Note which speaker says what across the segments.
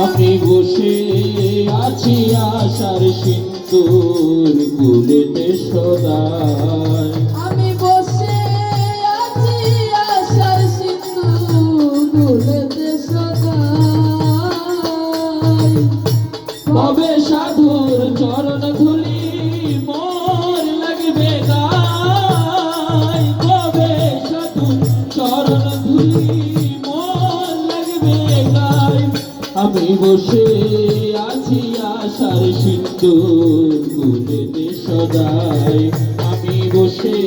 Speaker 1: আমি বসে আছি আশার সিন্দুর কুলেতে সদাই।
Speaker 2: আমি বসে আছি আশার সিন্দুর কুলেতে সদাই।
Speaker 1: কবে সাধুর চরণ ধুলি মোর লাগবে গায়, কবে সাধুর চরণ ধুলি মোর লাগবে গায়। আমি বসে আছি আশার সিন্দুর কুলেতে সদাই। আমি বসে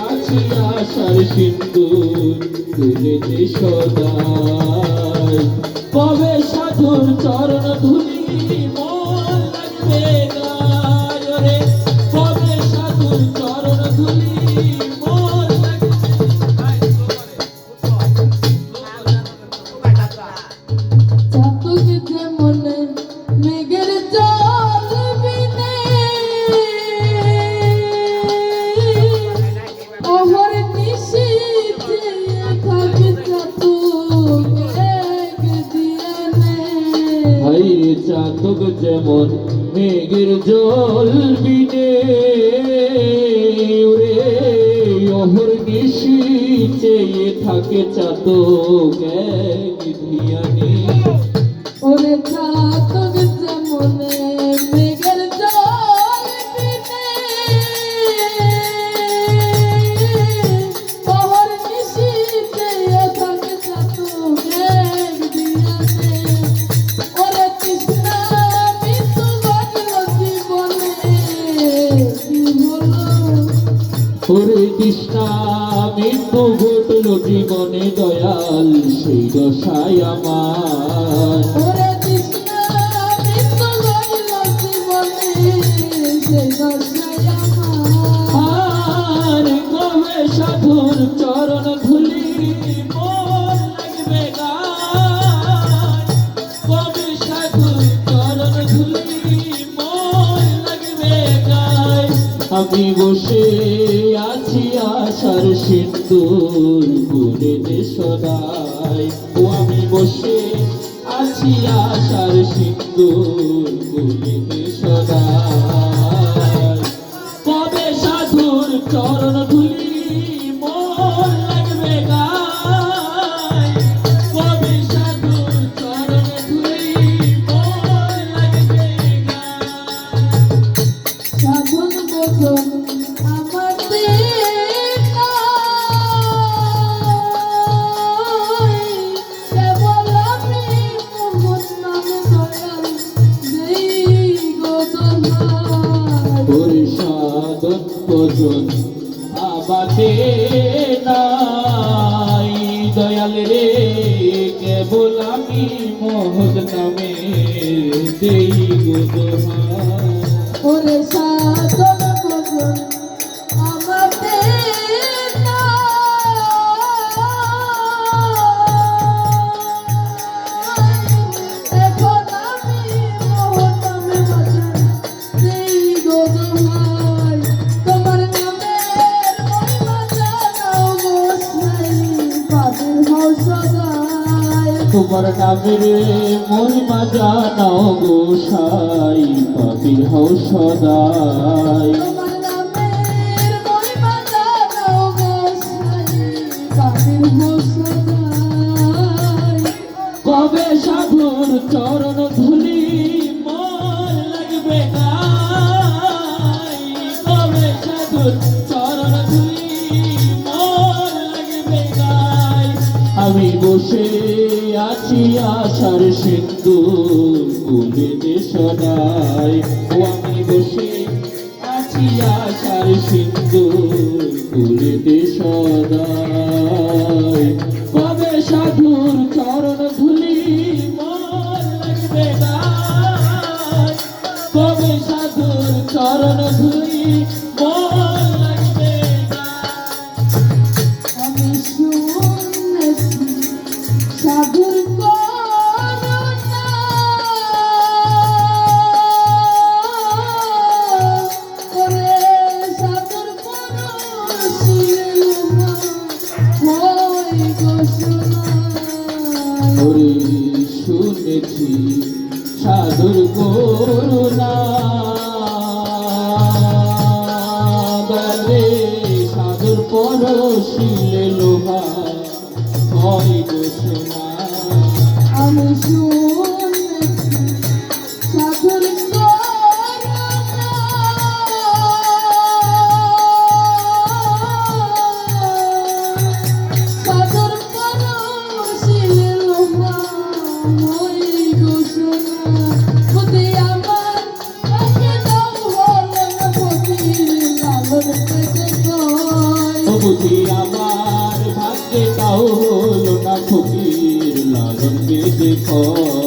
Speaker 1: আছি আশার সিন্দুর কুলেতে সদাই। কবে সাধুর চরণ ধুলি মোর লাগবে গায় রে, কবে সাধুর চরণ ধুলি মোর লাগবে।
Speaker 2: চাতক যেমনে মেঘের জল বিনে অহর নিশীথে থাকে চাতক এক দিয়ানে।
Speaker 1: ভাই চাতক যেমন মেঘের জল বিনে রে, অহর নিশি চেয়ে থাকে চাতক এক ধিয়ানে।
Speaker 2: ওরে চাতক যেমনে মেঘের জল বিনে অহর নিশীথে থাকে চাতক এক দিয়ানে। ওরে তৃষ্ণা মৃত্যু ঘটল জীবনে কি হলো?
Speaker 1: ওরে তৃষ্ণা মৃত্যু ঘটল জীবনে দয়াল সেই দশায় আমার।
Speaker 2: ওরে তৃষ্ণা মৃত্যু ঘটল জীবনে সেই দশায় আমার।
Speaker 1: আর কবে সাধুর চরণ ধুলি মোর লাগবে গায়, কবে সাধুর চরণ ধুলি মোর লাগবে গায়। আমি বসে আছি আশার সিন্দুর কুলেতে সদাই। ও আমি বসে আছি আশার সিন্দুর কুলেতে সদাই। কবে সাধুর চরণ ধুলি মোর লাগবে গায়, কবে সাধুর চরণ ধুলি মোর লাগবে গায়।
Speaker 2: সাধন বচন আমাতে নাই, কেবল আমি মোহন নামে দয়াল দেই গো দোহাই।
Speaker 1: ওরে সাধন ভজন আমাতে নাই দয়াল রে, কেবল আমি মোহন নামে দেই গো দোহাই।
Speaker 2: ওরে সাধন বচন আমাতে নাই, এখন আমি মোহন নামে ভজন দেই গো দোহাই। তোমার নামের মহিমা জানাও গোসাই, পাপের হও সদাই।
Speaker 1: তোমার নামের মহিমা জানাও গোসাই, পাপীর হও সদাই।
Speaker 2: তোমার নামের মহিমা জানাও গোসাই, পাপের হও সদাই।
Speaker 1: কবে সাধুর চরণ ধুলি মোর লাগবে গায়, কবে সাধুর চরণ ধুলি মোর লাগবে গায়। আমি বসে আছি আশার সিন্দুর কুলেতে সদাই। ও আমি বসে আছি আশার সিন্দুর কুলেতে সদাই। কবে সাধুর চরণ ধুলি মোর লাগবে গায়, কবে সাধুর চরণ ধুলি মোর লাগবে গায়।
Speaker 2: আমি শুনেছি সাধুর করুণা, ওরে সাধুর করুণা শুনেছি সাধুর সাধুর পরশিলের ওই ঘোষণা বুদ্ধি আমার কাছে দাও হল না ফকির লালন পেতে কয়
Speaker 1: ও বুঝি আমার ভাগ্যে তাও হলো না ফকির লালন পেতে কয়